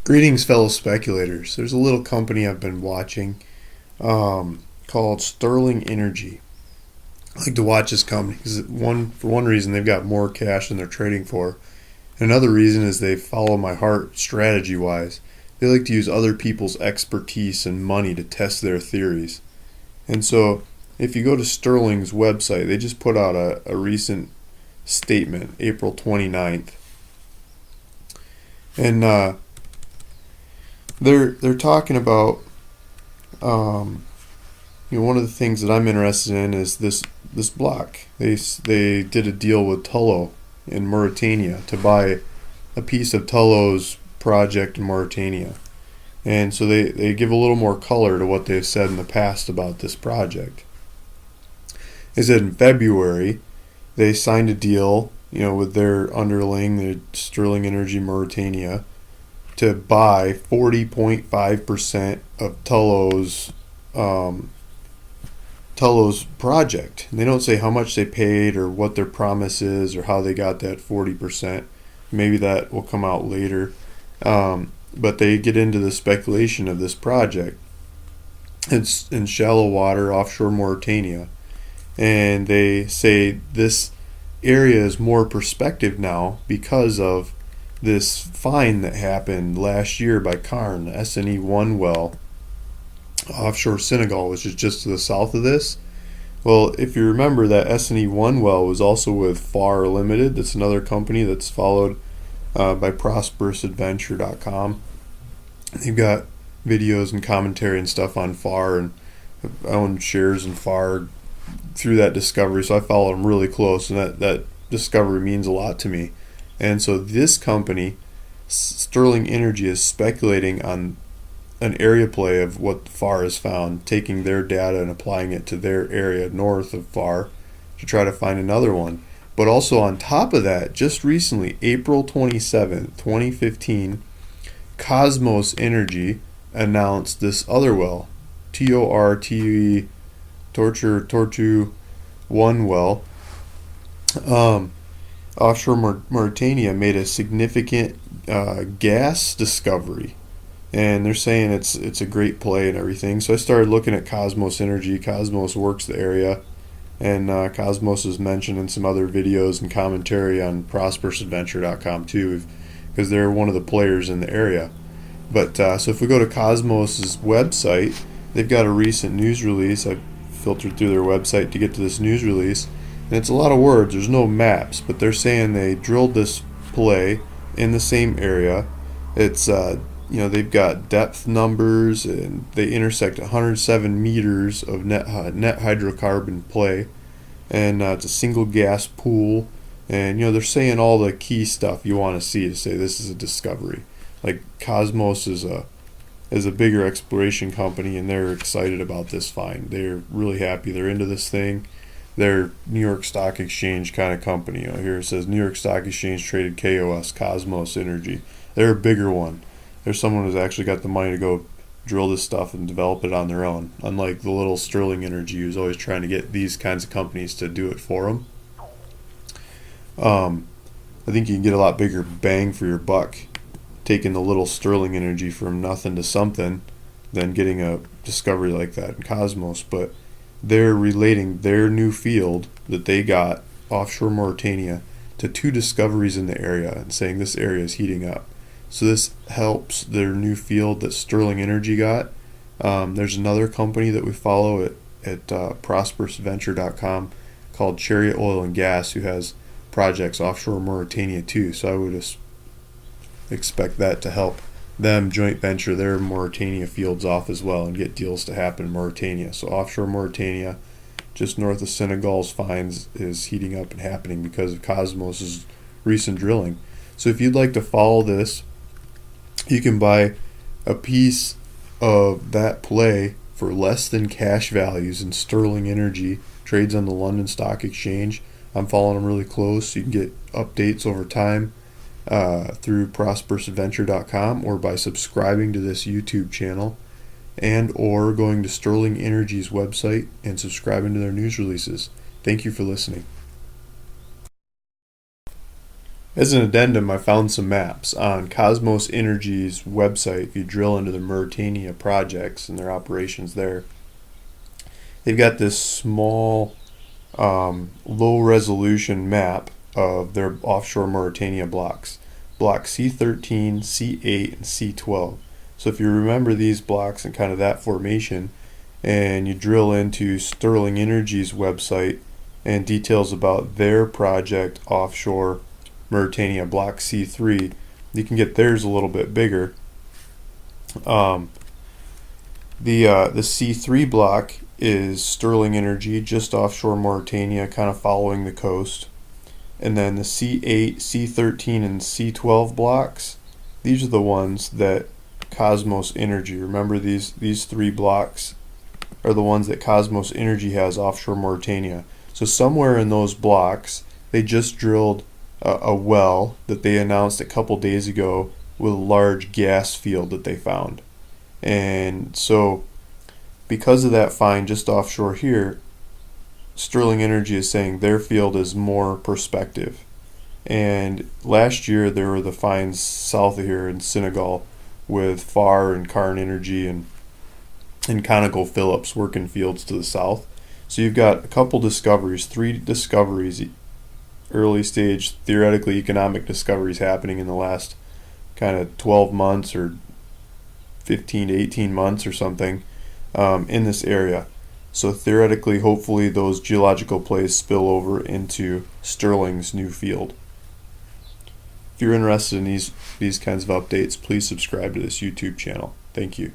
Greetings, fellow speculators. There's a little company I've been watching called Sterling Energy. I like to watch this company because for one reason they've got more cash than they're trading for. Another reason is they follow my heart strategy-wise. They like to use other people's expertise and money to test their theories. And so if you go to Sterling's website, they just put out a recent statement, April 29th. And they're talking about one of the things that I'm interested in is this block. They did a deal with Tullow in Mauritania to buy a piece of Tullow's project in Mauritania. And so they give a little more color to what they've said in the past about this project. They said in February they signed a deal, with their underling, the Sterling Energy Mauritania, to buy 40.5% of Tullow's project. And they don't say how much they paid or what their promise is or how they got that 40%. Maybe that will come out later. But they get into the speculation of this project. It's in shallow water offshore Mauritania. And they say this area is more prospective now because of this find that happened last year by Cairn, the SNE-1 well, offshore Senegal, which is just to the south of this. Well, if you remember, that SNE-1 well was also with FAR Limited. That's another company that's followed by ProsperousAdventure.com. They've got videos and commentary and stuff on FAR, and I own shares in FAR through that discovery, so I follow them really close, and that discovery means a lot to me. And so this company, Sterling Energy, is speculating on an area play of what FAR has found, taking their data and applying it to their area north of FAR to try to find another one. But also on top of that, just recently, April 27th, 2015, Kosmos Energy announced this other well, Tortue 1 well, offshore Mauritania, made a significant gas discovery, and they're saying it's a great play and everything. So I started looking at Kosmos Energy. Kosmos works the area, and Kosmos is mentioned in some other videos and commentary on ProsperousAdventure.com too, because they're one of the players in the area. But so if we go to Kosmos's website, they've got a recent news release. I filtered through their website to get to this news release, and it's a lot of words. There's no maps, but they're saying they drilled this play in the same area. It's they've got depth numbers, and they intersect 107 meters of net hydrocarbon play, and it's a single gas pool. And they're saying all the key stuff you want to see to say this is a discovery. Like Kosmos is a bigger exploration company, and they're excited about this find. They're really happy. They're into this thing. They're New York Stock Exchange kind of company. Here it says New York Stock Exchange traded KOS, Kosmos Energy. They're a bigger one. They're someone who's actually got the money to go drill this stuff and develop it on their own. Unlike the little Sterling Energy, who's always trying to get these kinds of companies to do it for them. I think you can get a lot bigger bang for your buck taking the little Sterling Energy from nothing to something than getting a discovery like that in Kosmos. But they're relating their new field that they got offshore Mauritania to two discoveries in the area and saying this area is heating up. So this helps their new field that Sterling Energy got. There's another company that we follow at ProsperousAdventure.com called Chariot Oil and Gas, who has projects offshore Mauritania too. So I would expect that to help them joint venture their Mauritania fields off as well and get deals to happen in Mauritania. So offshore Mauritania, just north of Senegal's finds, is heating up and happening because of Kosmos's recent drilling. So if you'd like to follow this, you can buy a piece of that play for less than cash values in Sterling Energy. Trades on the London Stock Exchange. I'm following them really close. You can get updates over time through ProsperousAdventure.com or by subscribing to this YouTube channel, and or going to Sterling Energy's website and subscribing to their news releases. Thank you for listening. As an addendum, I found some maps on Kosmos Energy's website. If you drill into the Mauritania projects and their operations there, they've got this small, low resolution map of their offshore Mauritania blocks. Block C13, C8, and C12. So if you remember these blocks and kind of that formation, and you drill into Sterling Energy's website and details about their project offshore Mauritania block C3, you can get theirs a little bit bigger. The C3 block is Sterling Energy just offshore Mauritania, kind of following the coast. And then the C8, C13, and C12 blocks, these are the ones that Kosmos Energy, remember these three blocks are the ones that Kosmos Energy has offshore Mauritania. So somewhere in those blocks, they just drilled a well that they announced a couple days ago with a large gas field that they found. And so because of that find just offshore here, Sterling Energy is saying their field is more prospective. And last year there were the finds south of here in Senegal with FAR and Cairn Energy and ConocoPhillips working fields to the south. So you've got a couple discoveries, 3 discoveries, early stage theoretically economic discoveries happening in the last kind of 12 months or 15 to 18 months or something in this area. So theoretically, hopefully those geological plays spill over into Sterling's new field. If you're interested in these kinds of updates, please subscribe to this YouTube channel. Thank you.